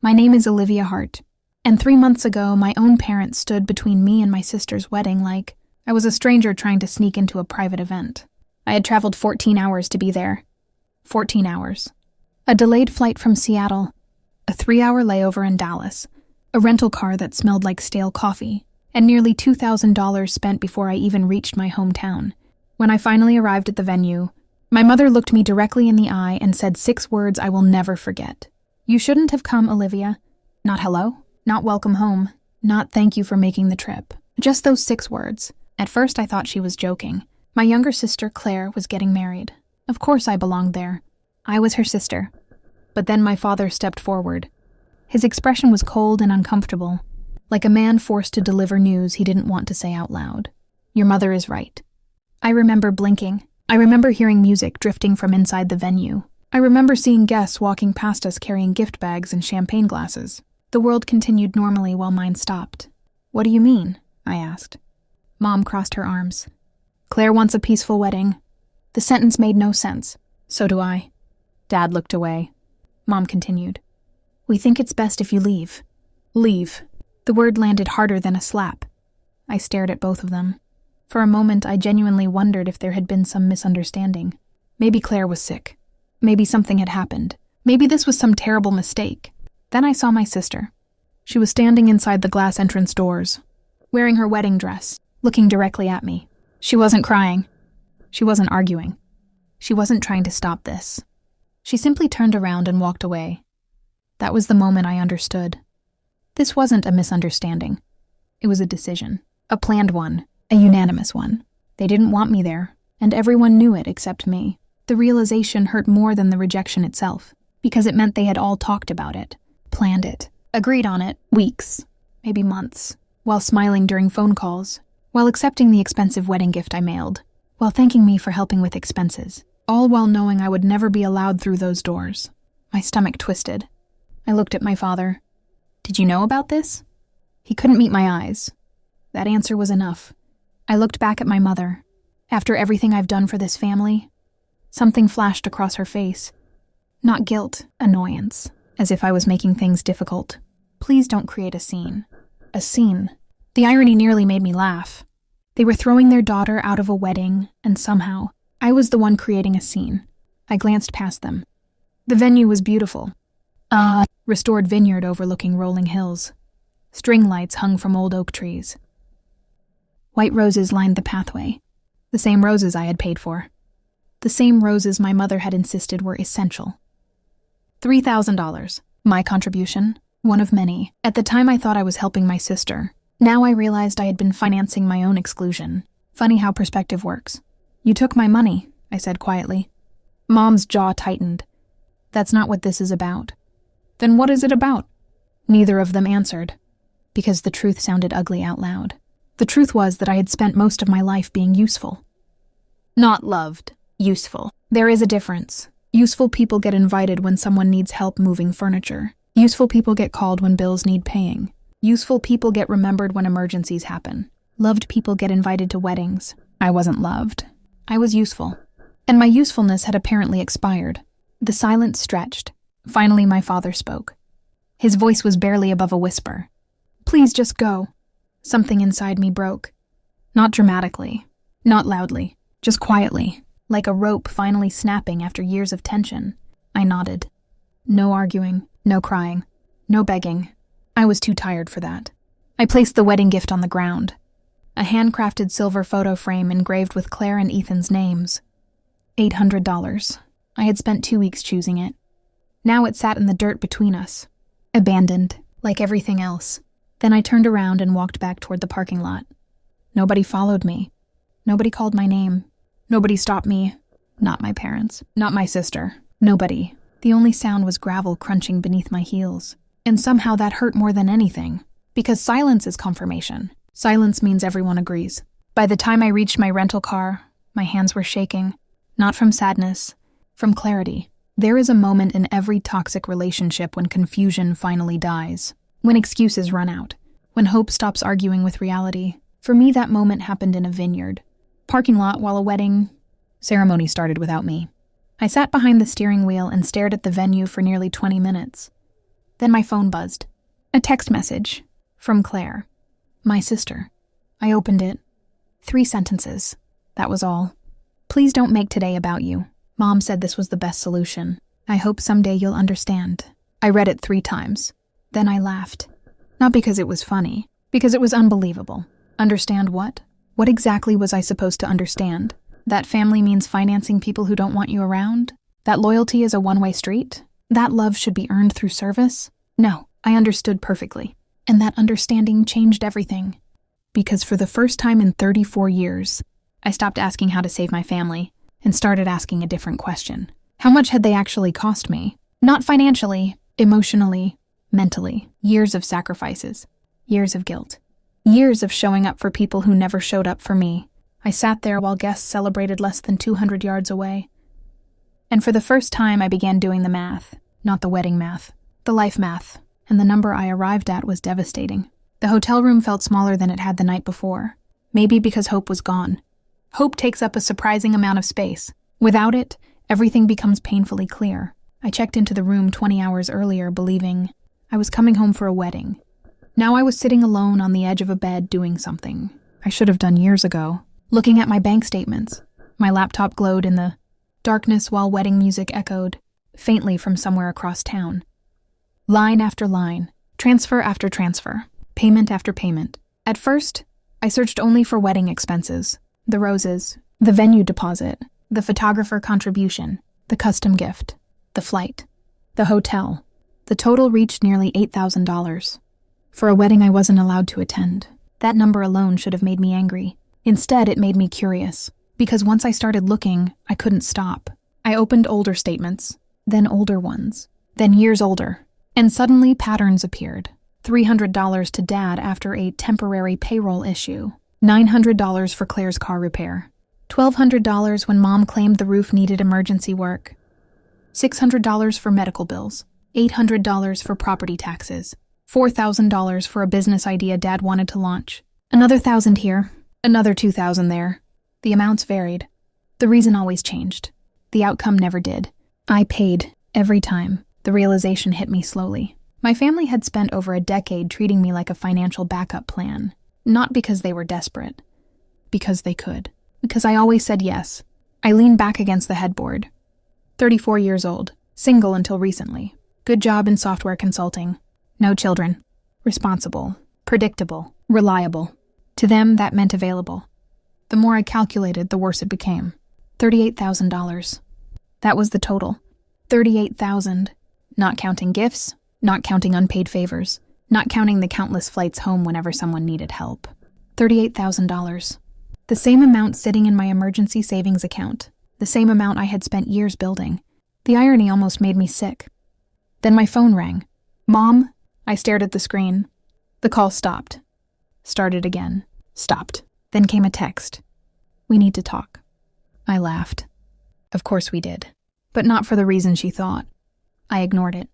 My name is Olivia Hart, and 3 months ago, my own parents stood between me and my sister's wedding like I was a stranger trying to sneak into a private event. I had traveled 14 hours to be there. 14 hours. A delayed flight from Seattle, a 3-hour layover in Dallas, a rental car that smelled like stale coffee, and nearly $2,000 spent before I even reached my hometown. When I finally arrived at the venue, my mother looked me directly in the eye and said 6 words I will never forget. "You shouldn't have come, Olivia." Not hello, not welcome home, not thank you for making the trip. Just those 6 words. At first I thought she was joking. My younger sister, Claire, was getting married. Of course I belonged there. I was her sister. But then my father stepped forward. His expression was cold and uncomfortable, like a man forced to deliver news he didn't want to say out loud. "Your mother is right." I remember blinking. I remember hearing music drifting from inside the venue. I remember seeing guests walking past us carrying gift bags and champagne glasses. The world continued normally while mine stopped. "What do you mean?" I asked. Mom crossed her arms. "Claire wants a peaceful wedding." The sentence made no sense. "So do I." Dad looked away. Mom continued. "We think it's best if you leave." Leave. The word landed harder than a slap. I stared at both of them. For a moment, I genuinely wondered if there had been some misunderstanding. Maybe Claire was sick. Maybe something had happened. Maybe this was some terrible mistake. Then I saw my sister. She was standing inside the glass entrance doors, wearing her wedding dress, looking directly at me. She wasn't crying. She wasn't arguing. She wasn't trying to stop this. She simply turned around and walked away. That was the moment I understood. This wasn't a misunderstanding. It was a decision. A planned one. A unanimous one. They didn't want me there, and everyone knew it except me. The realization hurt more than the rejection itself, because it meant they had all talked about it, planned it, agreed on it, weeks, maybe months, while smiling during phone calls, while accepting the expensive wedding gift I mailed, while thanking me for helping with expenses, all while knowing I would never be allowed through those doors. My stomach twisted. I looked at my father. "Did you know about this?" He couldn't meet my eyes. That answer was enough. I looked back at my mother. After everything I've done for this family, something flashed across her face. Not guilt, annoyance, as if I was making things difficult. "Please don't create a scene." A scene. The irony nearly made me laugh. They were throwing their daughter out of a wedding, and somehow, I was the one creating a scene. I glanced past them. The venue was beautiful. Restored vineyard overlooking rolling hills. String lights hung from old oak trees. White roses lined the pathway. The same roses I had paid for. The same roses my mother had insisted were essential. $3,000. My contribution. One of many. At the time I thought I was helping my sister. Now I realized I had been financing my own exclusion. Funny how perspective works. "You took my money," I said quietly. Mom's jaw tightened. "That's not what this is about." "Then what is it about?" Neither of them answered, because the truth sounded ugly out loud. The truth was that I had spent most of my life being useful. Not loved. Useful. There is a difference. Useful people get invited when someone needs help moving furniture. Useful people get called when bills need paying. Useful people get remembered when emergencies happen. Loved people get invited to weddings. I wasn't loved. I was useful. And my usefulness had apparently expired. The silence stretched. Finally, my father spoke. His voice was barely above a whisper. "Please just go." Something inside me broke. Not dramatically. Not loudly. Just quietly. Like a rope finally snapping after years of tension. I nodded. No arguing. No crying. No begging. I was too tired for that. I placed the wedding gift on the ground. A handcrafted silver photo frame engraved with Claire and Ethan's names. $800. I had spent 2 weeks choosing it. Now it sat in the dirt between us. Abandoned, like everything else. Then I turned around and walked back toward the parking lot. Nobody followed me. Nobody called my name. Nobody stopped me. Not my parents. Not my sister. Nobody. The only sound was gravel crunching beneath my heels. And somehow that hurt more than anything. Because silence is confirmation. Silence means everyone agrees. By the time I reached my rental car, my hands were shaking. Not from sadness, from clarity. There is a moment in every toxic relationship when confusion finally dies. When excuses run out. When hope stops arguing with reality. For me, that moment happened in a vineyard. Parking lot while a wedding ceremony started without me. I sat behind the steering wheel and stared at the venue for nearly 20 minutes. Then my phone buzzed. A text message from Claire, my sister. I opened it. 3 sentences. That was all. Please don't make today about you. Mom said this was the best solution. I hope someday you'll understand. I read it 3 times. Then I laughed. Not because it was funny, because it was unbelievable. Understand what? What exactly was I supposed to understand? That family means financing people who don't want you around? That loyalty is a one-way street? That love should be earned through service? No, I understood perfectly. And that understanding changed everything. Because for the first time in 34 years, I stopped asking how to save my family and started asking a different question. How much had they actually cost me? Not financially, emotionally, mentally. Years of sacrifices. Years of guilt. Years of showing up for people who never showed up for me. I sat there while guests celebrated less than 200 yards away. And for the first time, I began doing the math. Not the wedding math. The life math. And the number I arrived at was devastating. The hotel room felt smaller than it had the night before. Maybe because hope was gone. Hope takes up a surprising amount of space. Without it, everything becomes painfully clear. I checked into the room 20 hours earlier, believing I was coming home for a wedding. Now I was sitting alone on the edge of a bed doing something I should have done years ago, looking at my bank statements. My laptop glowed in the darkness while wedding music echoed faintly from somewhere across town. Line after line, transfer after transfer, payment after payment. At first, I searched only for wedding expenses, the roses, the venue deposit, the photographer contribution, the custom gift, the flight, the hotel. The total reached nearly $8,000. For a wedding I wasn't allowed to attend. That number alone should have made me angry. Instead, it made me curious, because once I started looking, I couldn't stop. I opened older statements, then older ones, then years older, and suddenly patterns appeared. $300 to Dad after a temporary payroll issue, $900 for Claire's car repair, $1,200 when Mom claimed the roof needed emergency work, $600 for medical bills, $800 for property taxes, $4,000 for a business idea Dad wanted to launch, another $1,000 here, another $2,000 there. The amounts varied. The reason always changed. The outcome never did. I paid every time. The realization hit me slowly. My family had spent over a decade treating me like a financial backup plan, not because they were desperate, because they could. Because I always said yes. I leaned back against the headboard. 34 years old, single until recently. Good job in software consulting. No children. Responsible. Predictable. Reliable. To them, that meant available. The more I calculated, the worse it became. $38,000. That was the total. $38,000. Not counting gifts, not counting unpaid favors, not counting the countless flights home whenever someone needed help. $38,000. The same amount sitting in my emergency savings account. The same amount I had spent years building. The irony almost made me sick. Then my phone rang. Mom? I stared at the screen. The call stopped. Started again. Stopped. Then came a text. We need to talk. I laughed. Of course we did. But not for the reason she thought. I ignored it.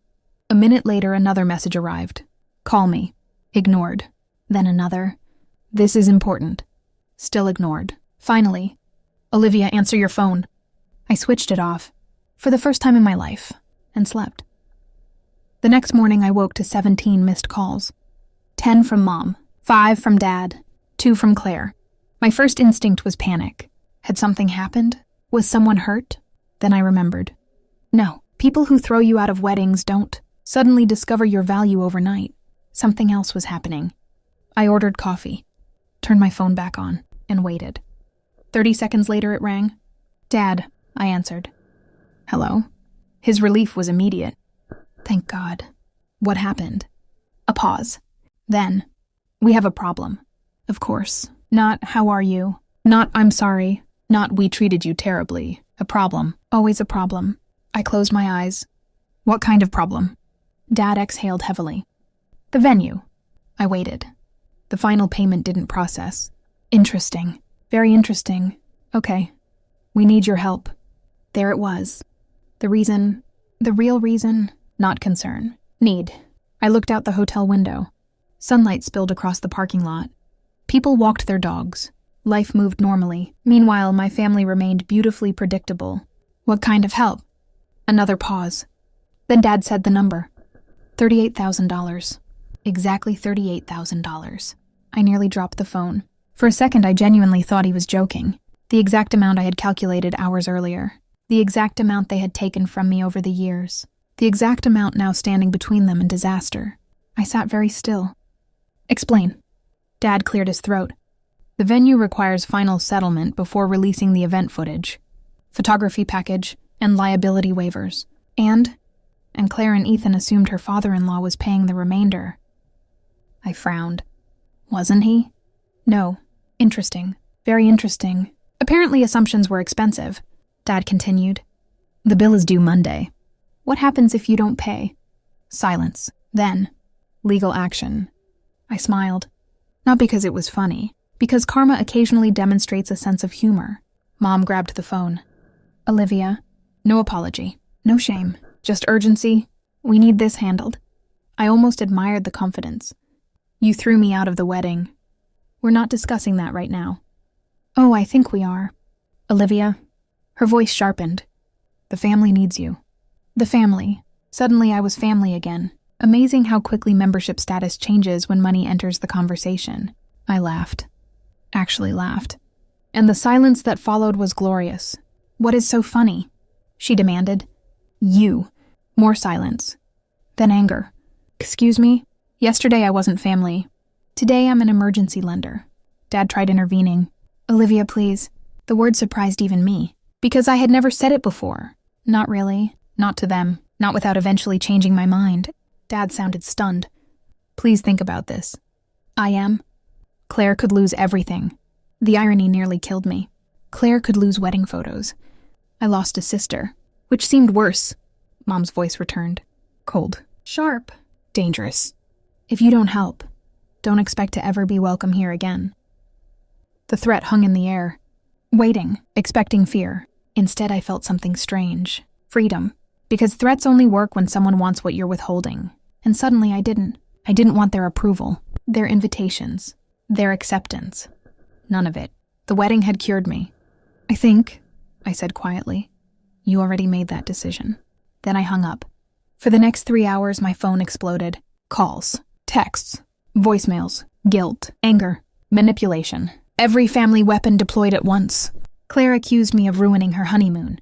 A minute later, another message arrived. Call me. Ignored. Then another. This is important. Still ignored. Finally, Olivia, answer your phone. I switched it off, for the first time in my life, and slept. The next morning, I woke to 17 missed calls. 10 from Mom, 5 from Dad, 2 from Claire. My first instinct was panic. Had something happened? Was someone hurt? Then I remembered. No, people who throw you out of weddings don't suddenly discover your value overnight. Something else was happening. I ordered coffee, turned my phone back on, and waited. 30 seconds later, it rang. Dad, I answered. Hello? His relief was immediate. Thank God. What happened? A pause. Then, we have a problem. Of course. Not, how are you? Not, I'm sorry. Not, we treated you terribly. A problem. Always a problem. I closed my eyes. What kind of problem? Dad exhaled heavily. The venue. I waited. The final payment didn't process. Interesting. Very interesting. Okay. We need your help. There it was. The real reason, not concern. Need. I looked out the hotel window. Sunlight spilled across the parking lot. People walked their dogs. Life moved normally. Meanwhile, my family remained beautifully predictable. What kind of help? Another pause. Then Dad said the number. $38,000. Exactly $38,000. I nearly dropped the phone. For a second, I genuinely thought he was joking. The exact amount I had calculated hours earlier. The exact amount they had taken from me over the years. The exact amount now standing between them and disaster. I sat very still. Explain. Dad cleared his throat. The venue requires final settlement before releasing the event footage, photography package, and liability waivers. And Claire and Ethan assumed her father-in-law was paying the remainder. I frowned. Wasn't he? No. Interesting. Very interesting. Apparently assumptions were expensive. Dad continued. The bill is due Monday. What happens if you don't pay? Silence. Then, legal action. I smiled. Not because it was funny, because karma occasionally demonstrates a sense of humor. Mom grabbed the phone. Olivia, no apology, no shame, just urgency. We need this handled. I almost admired the confidence. You threw me out of the wedding. We're not discussing that right now. Oh, I think we are. Olivia. Her voice sharpened. The family needs you. The family. Suddenly I was family again. Amazing how quickly membership status changes when money enters the conversation. I laughed. Actually laughed. And the silence that followed was glorious. What is so funny? She demanded. You. More silence. Then anger. Excuse me? Yesterday I wasn't family. Today I'm an emergency lender. Dad tried intervening. Olivia, please. The word surprised even me. Because I had never said it before. Not really. Not to them. Not without eventually changing my mind. Dad sounded stunned. Please think about this. I am. Claire could lose everything. The irony nearly killed me. Claire could lose wedding photos. I lost a sister, which seemed worse. Mom's voice returned. Cold. Sharp. Dangerous. If you don't help, don't expect to ever be welcome here again. The threat hung in the air. Waiting, expecting fear. Instead, I felt something strange. Freedom. Because threats only work when someone wants what you're withholding. And suddenly I didn't. I didn't want their approval, their invitations, their acceptance. None of it. The wedding had cured me. I think, I said quietly, you already made that decision. Then I hung up. For the next 3 hours, my phone exploded. Calls, texts, voicemails, guilt, anger, manipulation. Every family weapon deployed at once. Claire accused me of ruining her honeymoon.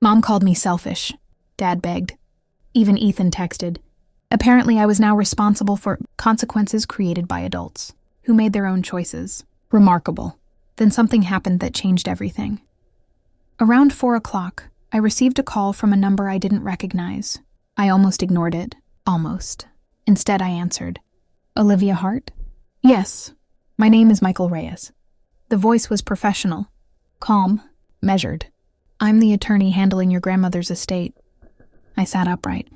Mom called me selfish. Dad begged. Even Ethan texted. Apparently, I was now responsible for consequences created by adults, who made their own choices. Remarkable. Then something happened that changed everything. Around 4 o'clock, I received a call from a number I didn't recognize. I almost ignored it. Almost. Instead, I answered. Olivia Hart? Yes. My name is Michael Reyes. The voice was professional. Calm. Measured. I'm the attorney handling your grandmother's estate. I sat upright.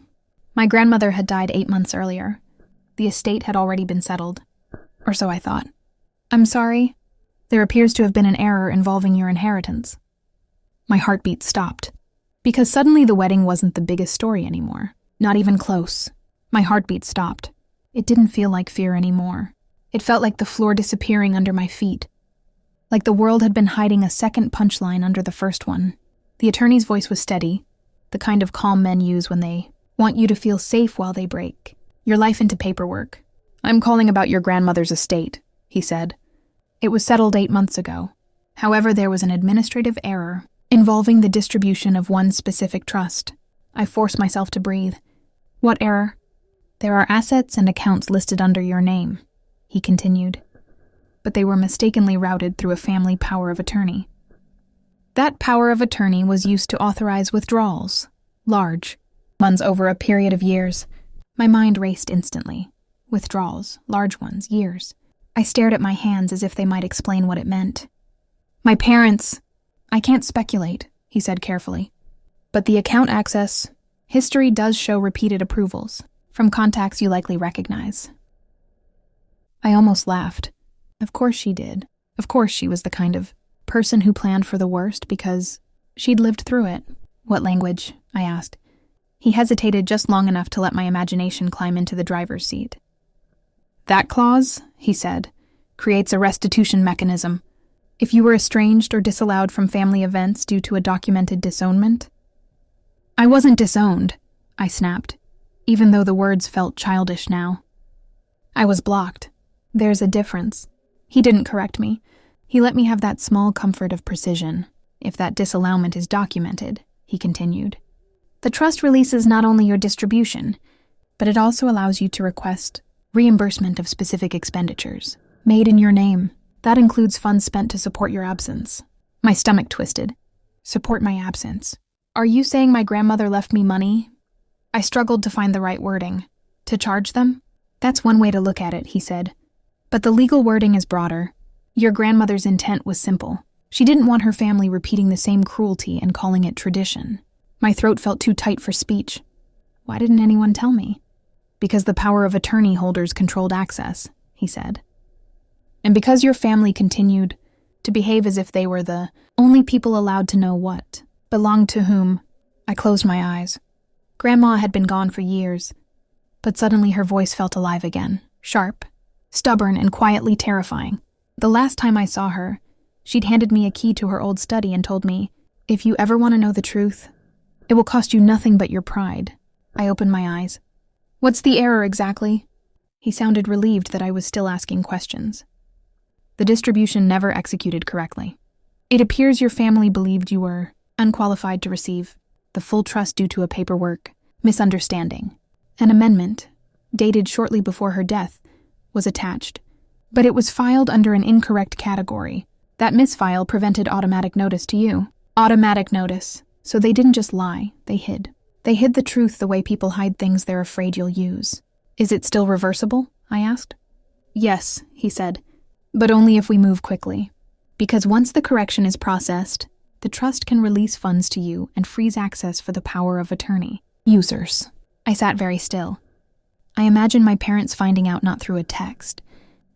My grandmother had died 8 months earlier. The estate had already been settled. Or so I thought. I'm sorry. There appears to have been an error involving your inheritance. My heartbeat stopped. Because suddenly the wedding wasn't the biggest story anymore. Not even close. My heartbeat stopped. It didn't feel like fear anymore. It felt like the floor disappearing under my feet. Like the world had been hiding a second punchline under the first one. The attorney's voice was steady, the kind of calm men use when they want you to feel safe while they break your life into paperwork. I'm calling about your grandmother's estate, he said. It was settled 8 months ago. However, there was an administrative error involving the distribution of one specific trust. I forced myself to breathe. What error? There are assets and accounts listed under your name, he continued. But they were mistakenly routed through a family power of attorney. That power of attorney was used to authorize withdrawals, large ones over a period of years. My mind raced instantly. Withdrawals, large ones, years. I stared at my hands as if they might explain what it meant. My parents... I can't speculate, he said carefully. But the account access, history does show repeated approvals, from contacts you likely recognize. I almost laughed. Of course she did. Of course she was the kind of person who planned for the worst because she'd lived through it. What language? I asked. He hesitated just long enough to let my imagination climb into the driver's seat. That clause, he said, creates a restitution mechanism. If you were estranged or disallowed from family events due to a documented disownment. I wasn't disowned, I snapped. even though the words felt childish now. I was blocked. There's a difference. He didn't correct me. He let me have that small comfort of precision. If that disallowment is documented, he continued. The trust releases not only your distribution, but it also allows you to request reimbursement of specific expenditures, made in your name. That includes funds spent to support your absence. My stomach twisted. Support my absence. Are you saying my grandmother left me money? I struggled to find the right wording. To charge them? That's one way to look at it, he said. But the legal wording is broader. Your grandmother's intent was simple. She didn't want her family repeating the same cruelty and calling it tradition. My throat felt too tight for speech. Why didn't anyone tell me? Because the power of attorney holders controlled access, he said. And because your family continued to behave as if they were the only people allowed to know what belonged to whom. I closed my eyes. Grandma had been gone for years, but suddenly her voice felt alive again, sharp, stubborn, and quietly terrifying. The last time I saw her, she'd handed me a key to her old study and told me, if you ever want to know the truth, it will cost you nothing but your pride. I opened my eyes. What's the error exactly? He sounded relieved that I was still asking questions. The distribution never executed correctly. It appears your family believed you were unqualified to receive the full trust due to a paperwork misunderstanding. An amendment, dated shortly before her death, was attached, but it was filed under an incorrect category. That misfile prevented automatic notice to you. Automatic notice. So they didn't just lie, they hid. They hid the truth the way people hide things they're afraid you'll use. Is it still reversible? I asked. Yes, he said, but only if we move quickly. Because once the correction is processed, the trust can release funds to you and freeze access for the power of attorney. Users. I sat very still. I imagined my parents finding out not through a text,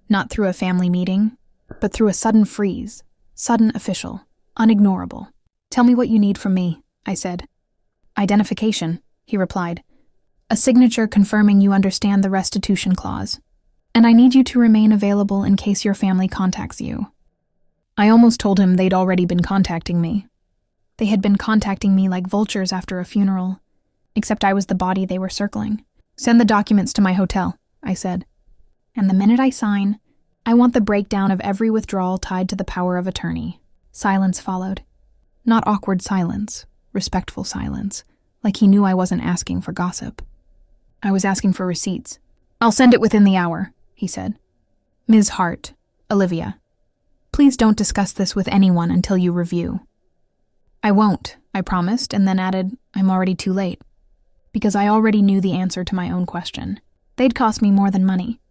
not through a family meeting, but through a sudden freeze, sudden official, unignorable. Tell me what you need from me, I said. Identification, he replied. A signature confirming you understand the restitution clause. And I need you to remain available in case your family contacts you. I almost told him they'd already been contacting me. They had been contacting me like vultures after a funeral, except I was the body they were circling. Send the documents to my hotel, I said. And the minute I sign, I want the breakdown of every withdrawal tied to the power of attorney. Silence followed. Not awkward silence, respectful silence, like he knew I wasn't asking for gossip. I was asking for receipts. I'll send it within the hour, he said. Ms. Hart, Olivia. Please don't discuss this with anyone until you review. I won't, I promised, and then added, I'm already too late. Because I already knew the answer to my own question. They'd cost me more than money.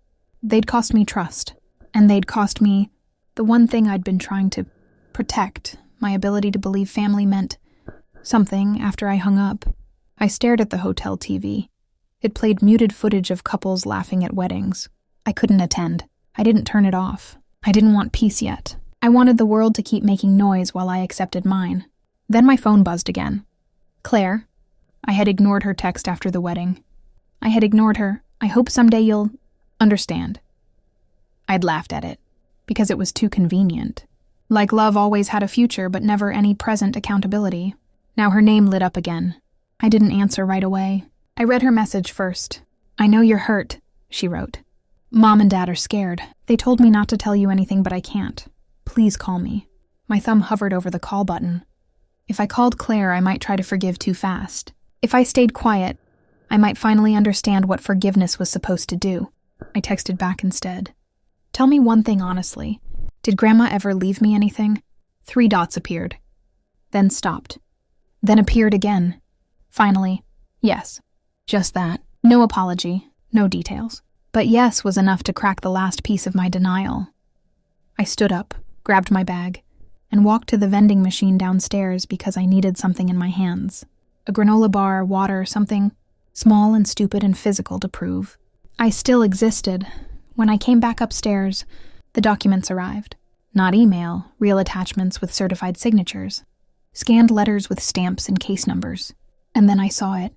They'd cost me trust. And they'd cost me the one thing I'd been trying to protect, my ability to believe family meant something after I hung up. I stared at the hotel TV. It played muted footage of couples laughing at weddings. I couldn't attend. I didn't turn it off. I didn't want peace yet. I wanted the world to keep making noise while I accepted mine. Then my phone buzzed again. Claire. I had ignored her text after the wedding. I had ignored her. I hope someday you'll understand. I'd laughed at it, because it was too convenient. Like love always had a future, but never any present accountability. Now her name lit up again. I didn't answer right away. I read her message first. I know you're hurt, she wrote. Mom and Dad are scared. They told me not to tell you anything, but I can't. Please call me. My thumb hovered over the call button. If I called Claire, I might try to forgive too fast. If I stayed quiet, I might finally understand what forgiveness was supposed to do. I texted back instead. Tell me one thing honestly. Did Grandma ever leave me anything? 3 dots appeared. Then stopped. Then appeared again. Finally, yes. Just that. No apology, no details. But yes was enough to crack the last piece of my denial. I stood up, grabbed my bag, and walked to the vending machine downstairs because I needed something in my hands. A granola bar, water, something small and stupid and physical to prove. I still existed. When I came back upstairs, the documents arrived. Not email, real attachments with certified signatures. Scanned letters with stamps and case numbers. And then I saw it.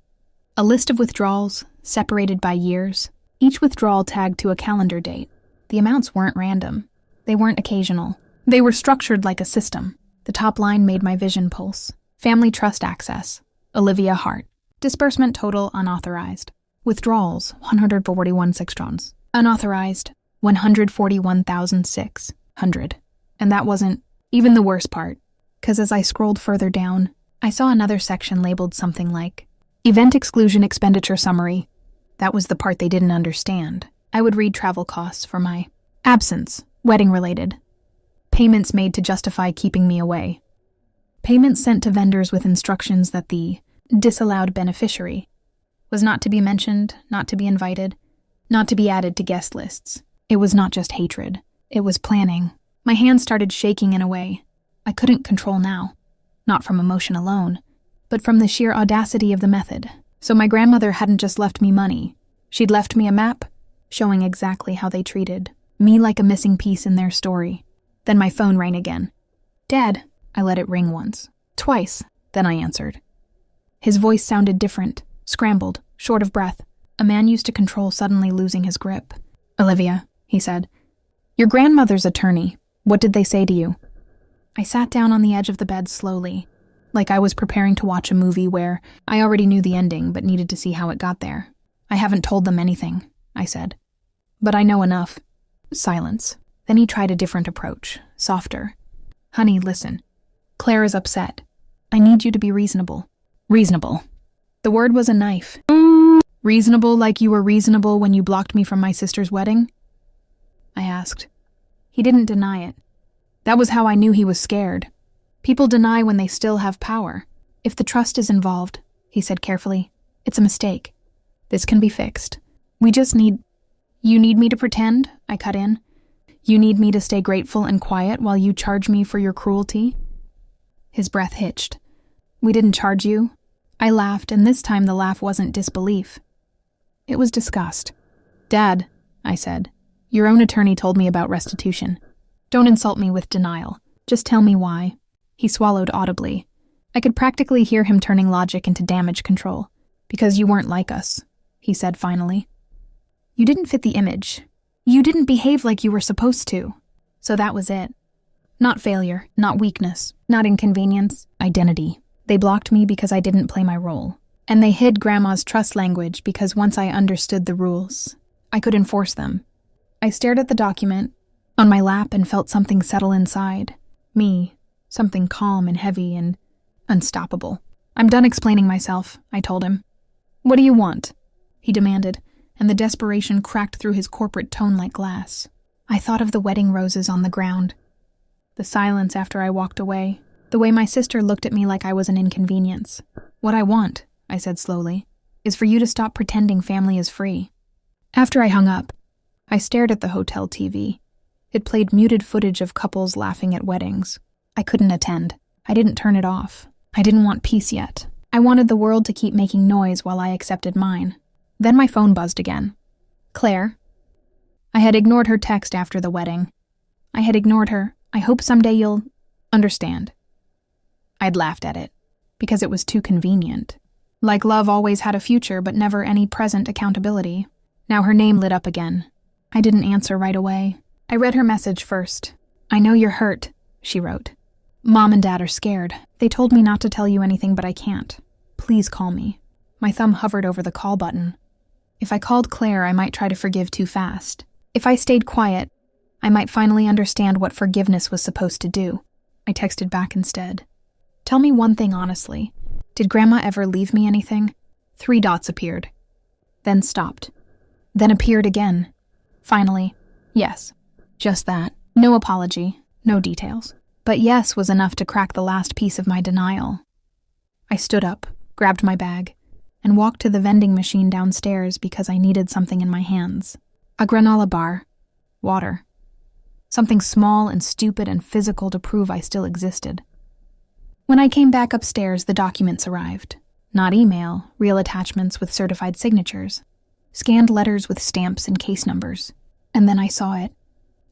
A list of withdrawals, separated by years. Each withdrawal tagged to a calendar date. The amounts weren't random. They weren't occasional. They were structured like a system. The top line made my vision pulse. Family trust access. Olivia Hart. Disbursement total unauthorized. Withdrawals, 141,600. Unauthorized, 141,600. And that wasn't even the worst part, because as I scrolled further down, I saw another section labeled something like, Event Exclusion Expenditure Summary. That was the part they didn't understand. I would read travel costs for my absence, wedding-related. Payments made to justify keeping me away. Payments sent to vendors with instructions that the disallowed beneficiary was not to be mentioned, not to be invited, not to be added to guest lists. It was not just hatred. It was planning. My hands started shaking in a way I couldn't control now. Not from emotion alone, but from the sheer audacity of the method. So my grandmother hadn't just left me money. She'd left me a map showing exactly how they treated me like a missing piece in their story. Then my phone rang again. Dad, I let it ring once, twice, then I answered. His voice sounded different, scrambled, short of breath. A man used to control suddenly losing his grip. Olivia, he said. Your grandmother's attorney. What did they say to you? I sat down on the edge of the bed slowly, like I was preparing to watch a movie where I already knew the ending but needed to see how it got there. I haven't told them anything, I said. But I know enough. Silence. Then he tried a different approach, softer. Honey, listen. Claire is upset. I need you to be reasonable. Reasonable. The word was a knife. Reasonable like you were reasonable when you blocked me from my sister's wedding? I asked. He didn't deny it. That was how I knew he was scared. People deny when they still have power. If the trust is involved, he said carefully, it's a mistake. This can be fixed. We just need... You need me to pretend? I cut in. You need me to stay grateful and quiet while you charge me for your cruelty? His breath hitched. We didn't charge you. I laughed, and this time the laugh wasn't disbelief. It was disgust. Dad, I said, your own attorney told me about restitution. Don't insult me with denial. Just tell me why. He swallowed audibly. I could practically hear him turning logic into damage control. Because you weren't like us, he said finally. You didn't fit the image. You didn't behave like you were supposed to. So that was it. Not failure, not weakness, not inconvenience, identity. They blocked me because I didn't play my role. And they hid Grandma's trust language because once I understood the rules, I could enforce them. I stared at the document on my lap and felt something settle inside. Me, something calm and heavy and unstoppable. I'm done explaining myself, I told him. What do you want? He demanded, and the desperation cracked through his corporate tone like glass. I thought of the wedding roses on the ground. The silence after I walked away. The way my sister looked at me like I was an inconvenience. What I want, I said slowly, is for you to stop pretending family is free. After I hung up, I stared at the hotel TV. It played muted footage of couples laughing at weddings. I couldn't attend. I didn't turn it off. I didn't want peace yet. I wanted the world to keep making noise while I accepted mine. Then my phone buzzed again. Claire. I had ignored her text after the wedding. I had ignored her. I hope someday you'll understand. I'd laughed at it, because it was too convenient. Like love always had a future but never any present accountability. Now her name lit up again. I didn't answer right away. I read her message first. I know you're hurt, she wrote. Mom and Dad are scared. They told me not to tell you anything, but I can't. Please call me. My thumb hovered over the call button. If I called Claire, I might try to forgive too fast. If I stayed quiet, I might finally understand what forgiveness was supposed to do. I texted back instead. Tell me one thing honestly. Did Grandma ever leave me anything? 3 dots appeared. Then stopped. Then appeared again. Finally, yes. Just that. No apology, no details. But yes was enough to crack the last piece of my denial. I stood up, grabbed my bag, and walked to the vending machine downstairs because I needed something in my hands. A granola bar. Water. Something small and stupid and physical to prove I still existed. When I came back upstairs, the documents arrived. Not email, real attachments with certified signatures. Scanned letters with stamps and case numbers. And then I saw it.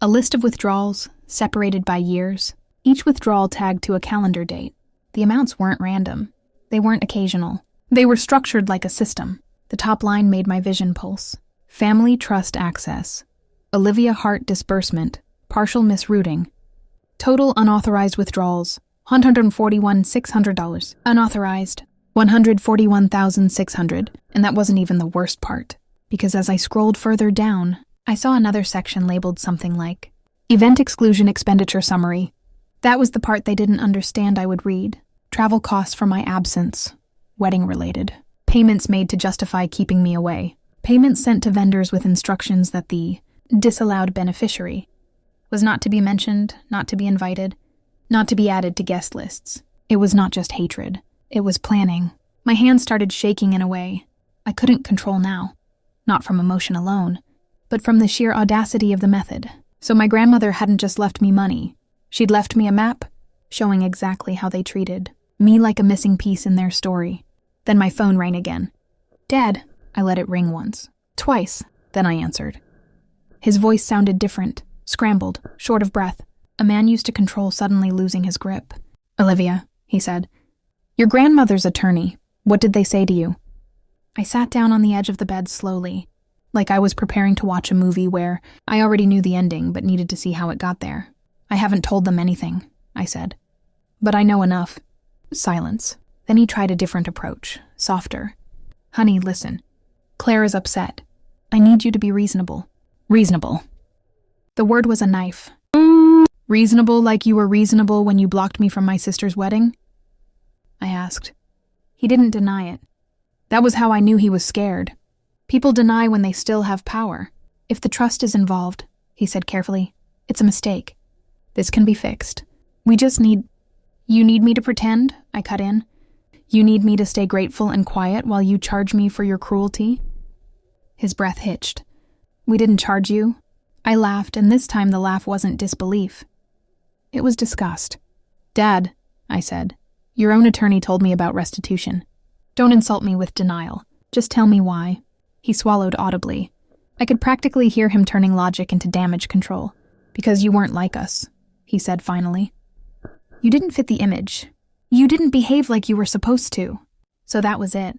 A list of withdrawals, separated by years, each withdrawal tagged to a calendar date. The amounts weren't random. They weren't occasional. They were structured like a system. The top line made my vision pulse. Family Trust Access. Olivia Hart Disbursement. Partial misrouting. Total unauthorized withdrawals. $141,600. Unauthorized. $141,600, and that wasn't even the worst part, because as I scrolled further down, I saw another section labeled something like, Event Exclusion Expenditure Summary. That was the part they didn't understand I would read. Travel costs for my absence. Wedding-related. Payments made to justify keeping me away. Payments sent to vendors with instructions that the disallowed beneficiary was not to be mentioned, not to be invited, not to be added to guest lists. It was not just hatred. It was planning. My hands started shaking in a way I couldn't control now. Not from emotion alone, but from the sheer audacity of the method. So my grandmother hadn't just left me money. She'd left me a map showing exactly how they treated me like a missing piece in their story. Then my phone rang again. Dad, I let it ring once. Twice, then I answered. His voice sounded different, scrambled, short of breath. A man used to control suddenly losing his grip. Olivia, he said. Your grandmother's attorney. What did they say to you? I sat down on the edge of the bed slowly, like I was preparing to watch a movie where I already knew the ending but needed to see how it got there. I haven't told them anything, I said. But I know enough. Silence. Then he tried a different approach, softer. Honey, listen. Claire is upset. I need you to be reasonable. Reasonable. The word was a knife. Reasonable like you were reasonable when you blocked me from my sister's wedding? I asked. He didn't deny it. That was how I knew he was scared. People deny when they still have power. If the trust is involved, he said carefully, it's a mistake. This can be fixed. We just need... You need me to pretend? I cut in. You need me to stay grateful and quiet while you charge me for your cruelty? His breath hitched. We didn't charge you. I laughed, and this time the laugh wasn't disbelief. It was disgust. Dad, I said, your own attorney told me about restitution. Don't insult me with denial. Just tell me why. He swallowed audibly. I could practically hear him turning logic into damage control. Because you weren't like us, he said finally. You didn't fit the image. You didn't behave like you were supposed to. So that was it.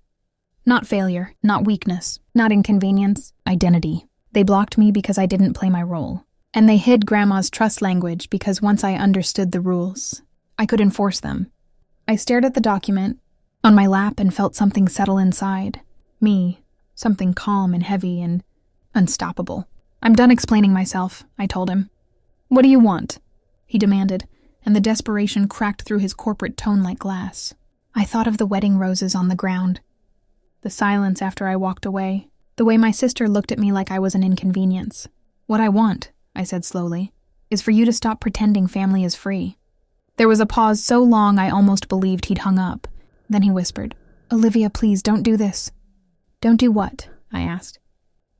Not failure, not weakness, not inconvenience, identity. They blocked me because I didn't play my role. And they hid Grandma's trust language because once I understood the rules, I could enforce them. I stared at the document on my lap and felt something settle inside. Me, something calm and heavy and unstoppable. I'm done explaining myself, I told him. What do you want? He demanded, and the desperation cracked through his corporate tone like glass. I thought of the wedding roses on the ground. The silence after I walked away. The way my sister looked at me like I was an inconvenience. What I want, I said slowly, is for you to stop pretending family is free. There was a pause so long I almost believed he'd hung up. Then he whispered, Olivia, please don't do this. Don't do what? I asked.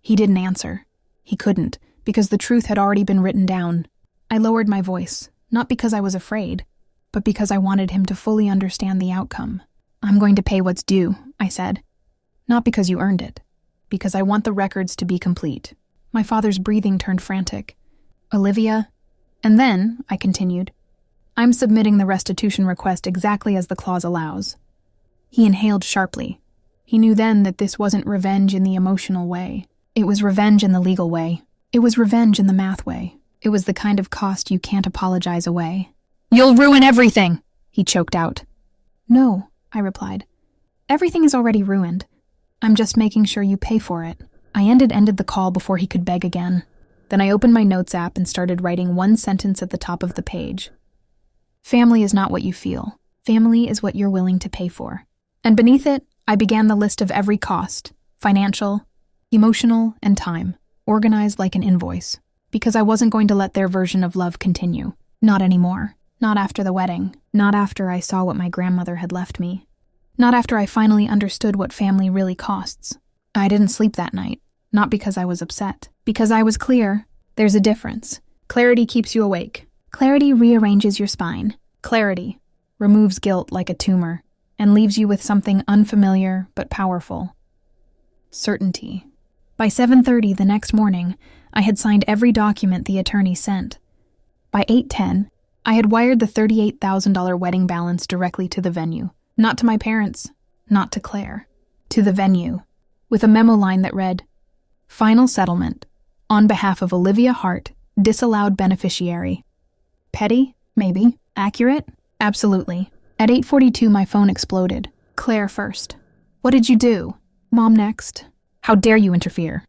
He didn't answer. He couldn't, because the truth had already been written down. I lowered my voice, not because I was afraid, but because I wanted him to fully understand the outcome. I'm going to pay what's due, I said. Not because you earned it, because I want the records to be complete. My father's breathing turned frantic. Olivia, and then, I continued, I'm submitting the restitution request exactly as the clause allows. He inhaled sharply. He knew then that this wasn't revenge in the emotional way. It was revenge in the legal way. It was revenge in the math way. It was the kind of cost you can't apologize away. You'll ruin everything, he choked out. No, I replied. Everything is already ruined. I'm just making sure you pay for it. I ended the call before he could beg again. Then I opened my notes app and started writing one sentence at the top of the page. Family is not what you feel. Family is what you're willing to pay for. And beneath it, I began the list of every cost, financial, emotional, and time, organized like an invoice, because I wasn't going to let their version of love continue. Not anymore. Not after the wedding. Not after I saw what my grandmother had left me. Not after I finally understood what family really costs. I didn't sleep that night, not because I was upset. Because I was clear, there's a difference. Clarity keeps you awake. Clarity rearranges your spine. Clarity removes guilt like a tumor and leaves you with something unfamiliar but powerful. Certainty. By 7:30 the next morning, I had signed every document the attorney sent. By 8:10, I had wired the $38,000 wedding balance directly to the venue. Not to my parents, not to Claire. To the venue, with a memo line that read, Final settlement, on behalf of Olivia Hart, disallowed beneficiary. Petty? Maybe. Accurate? Absolutely. At 8:42 my phone exploded. Claire first. What did you do? Mom next. How dare you interfere?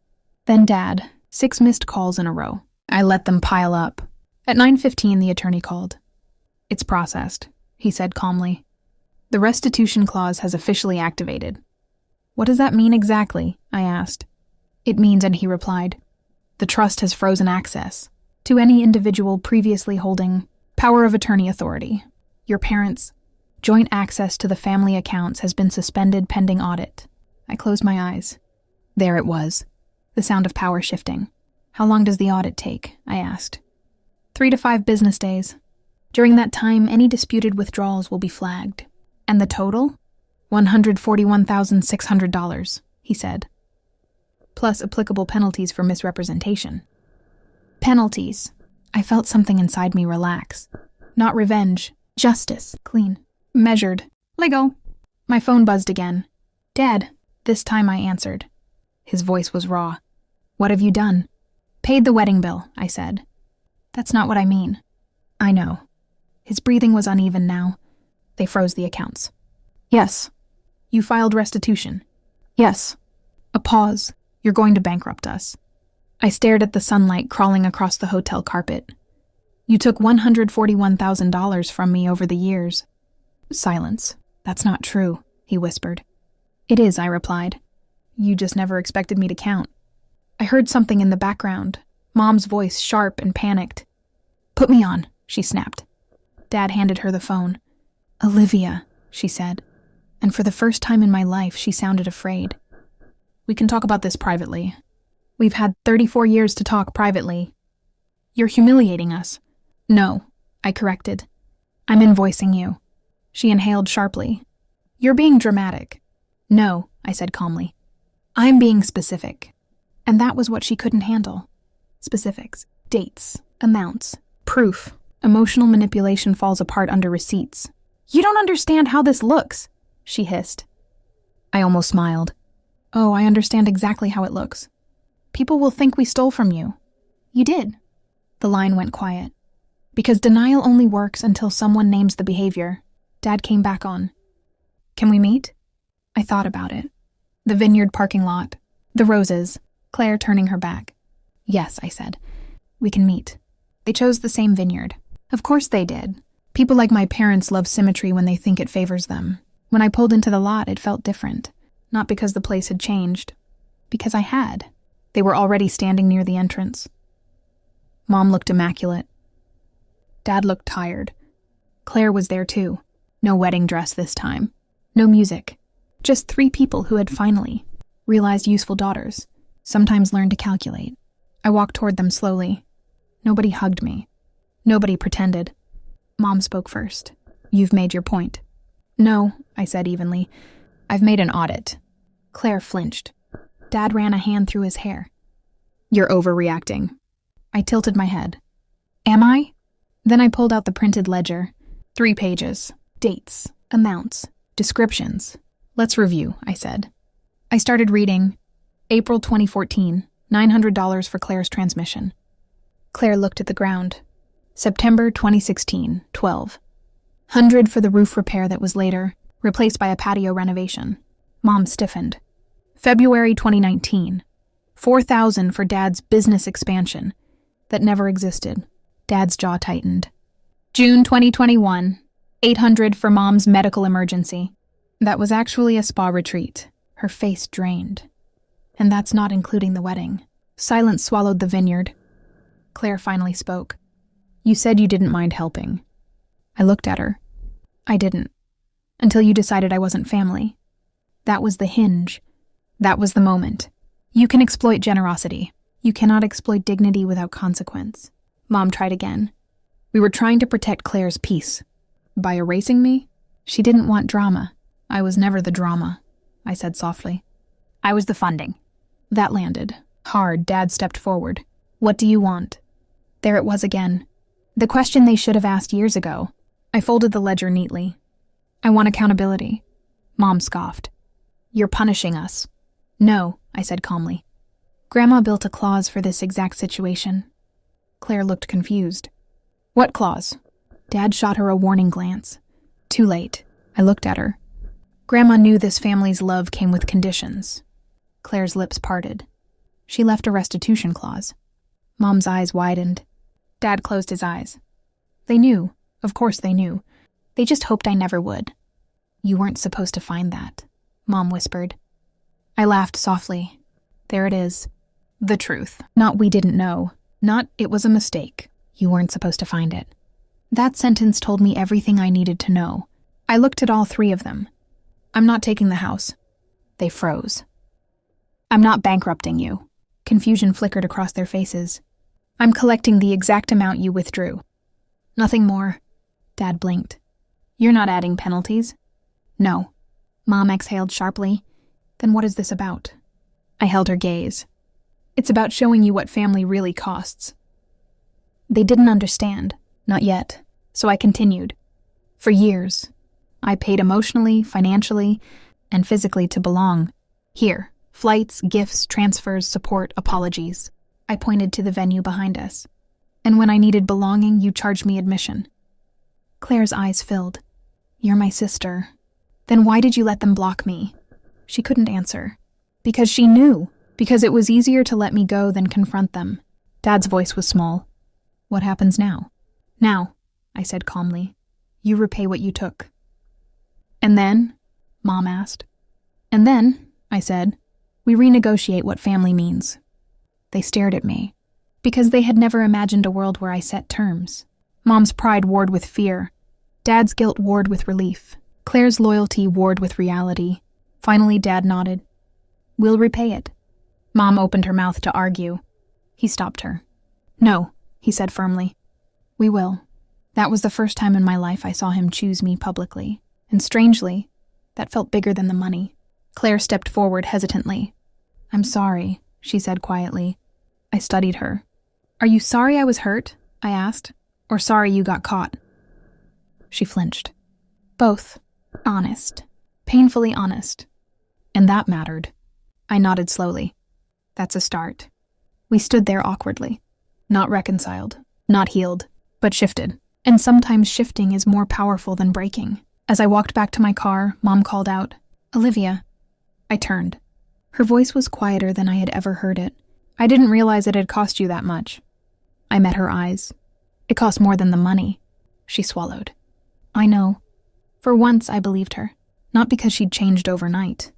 Then Dad. 6 missed calls in a row. I let them pile up. At 9:15, the attorney called. It's processed, he said calmly. The restitution clause has officially activated. What does that mean exactly? I asked. It means, and he replied, the trust has frozen access to any individual previously holding power of attorney authority. Your parents' joint access to the family accounts has been suspended pending audit. I closed my eyes. There it was, the sound of power shifting. How long does the audit take? I asked. 3 to 5 business days. During that time, any disputed withdrawals will be flagged. And the total? $141,600, he said. Plus applicable penalties for misrepresentation. Penalties. I felt something inside me relax. Not revenge. Justice. Clean. Measured. Lego. My phone buzzed again. Dad. This time I answered. His voice was raw. What have you done? Paid the wedding bill, I said. That's not what I mean. I know. His breathing was uneven now. They froze the accounts. Yes. You filed restitution. Yes. A pause. You're going to bankrupt us. I stared at the sunlight crawling across the hotel carpet. You took $141,000 from me over the years. Silence. That's not true, he whispered. It is, I replied. You just never expected me to count. I heard something in the background, Mom's voice sharp and panicked. Put me on, she snapped. Dad handed her the phone. Olivia, she said, and for the first time in my life she sounded afraid. We can talk about this privately. We've had 34 years to talk privately. You're humiliating us. No, I corrected. I'm invoicing you. She inhaled sharply. You're being dramatic. No, I said calmly. I'm being specific. And that was what she couldn't handle. Specifics, dates, amounts, proof. Emotional manipulation falls apart under receipts. You don't understand how this looks, she hissed. I almost smiled. Oh, I understand exactly how it looks. People will think we stole from you. You did. The line went quiet. Because denial only works until someone names the behavior. Dad came back on. Can we meet? I thought about it. The vineyard parking lot. The roses. Claire turning her back. Yes, I said. We can meet. They chose the same vineyard. Of course they did. People like my parents love symmetry when they think it favors them. When I pulled into the lot, it felt different. Not because the place had changed. Because I had. They were already standing near the entrance. Mom looked immaculate. Dad looked tired. Claire was there too. No wedding dress this time. No music. Just 3 people who had finally realized useful daughters. Sometimes learned to calculate. I walked toward them slowly. Nobody hugged me. Nobody pretended. Mom spoke first. You've made your point. No, I said evenly. I've made an audit. Claire flinched. Dad ran a hand through his hair. You're overreacting. I tilted my head. Am I? Then I pulled out the printed ledger. 3 pages. Dates, amounts, descriptions. Let's review, I said. I started reading. April 2014, $900 for Claire's transmission. Claire looked at the ground. September 2016, 12. 100 for the roof repair that was later replaced by a patio renovation. Mom stiffened. February 2019, 4,000 for Dad's business expansion that never existed. Dad's jaw tightened. June 2021, 800 for Mom's medical emergency. That was actually a spa retreat. Her face drained. And that's not including the wedding. Silence swallowed the vineyard. Claire finally spoke. You said you didn't mind helping. I looked at her. I didn't. Until you decided I wasn't family. That was the hinge. That was the moment. You can exploit generosity. You cannot exploit dignity without consequence. Mom tried again. We were trying to protect Claire's peace. By erasing me? She didn't want drama. I was never the drama, I said softly. I was the funding. That landed. Hard, Dad stepped forward. What do you want? There it was again. The question they should have asked years ago. I folded the ledger neatly. I want accountability. Mom scoffed. You're punishing us. No, I said calmly. Grandma built a clause for this exact situation. Claire looked confused. What clause? Dad shot her a warning glance. Too late. I looked at her. Grandma knew this family's love came with conditions. Claire's lips parted. She left a restitution clause. Mom's eyes widened. Dad closed his eyes. They knew. Of course they knew. They just hoped I never would. You weren't supposed to find that, Mom whispered. I laughed softly. There it is. The truth. Not we didn't know. Not it was a mistake. You weren't supposed to find it. That sentence told me everything I needed to know. I looked at all three of them. I'm not taking the house. They froze. I'm not bankrupting you. Confusion flickered across their faces. I'm collecting the exact amount you withdrew. Nothing more. Dad blinked. You're not adding penalties? No. Mom exhaled sharply. Then what is this about? I held her gaze. It's about showing you what family really costs. They didn't understand. Not yet. So I continued. For years, I paid emotionally, financially, and physically to belong. Here. Flights, gifts, transfers, support, apologies. I pointed to the venue behind us. And when I needed belonging, you charged me admission. Claire's eyes filled. You're my sister. Then why did you let them block me? She couldn't answer. Because she knew. Because it was easier to let me go than confront them. Dad's voice was small. What happens now? Now, I said calmly. You repay what you took. And then? Mom asked. And then, I said, we renegotiate what family means. They stared at me, because they had never imagined a world where I set terms. Mom's pride warred with fear. Dad's guilt warred with relief. Claire's loyalty warred with reality. Finally, Dad nodded. We'll repay it. Mom opened her mouth to argue. He stopped her. No, he said firmly. We will. That was the first time in my life I saw him choose me publicly. And strangely, that felt bigger than the money. Claire stepped forward hesitantly. I'm sorry, she said quietly. I studied her. Are you sorry I was hurt? I asked. Or sorry you got caught? She flinched. Both. Honest. Painfully honest. And that mattered. I nodded slowly. That's a start. We stood there awkwardly. Not reconciled. Not healed. But shifted. And sometimes shifting is more powerful than breaking. As I walked back to my car, Mom called out, Olivia. I turned. Her voice was quieter than I had ever heard it. I didn't realize it had cost you that much. I met her eyes. It cost more than the money. She swallowed. I know. For once, I believed her. Not because she'd changed overnight,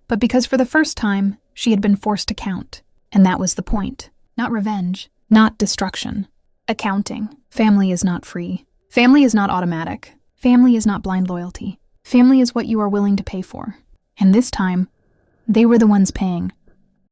but because for the first time, she had been forced to count. And that was the point. Not revenge. Not destruction. Accounting. Family is not free. Family is not automatic. Family is not blind loyalty. Family is what you are willing to pay for. And this time, they were the ones paying.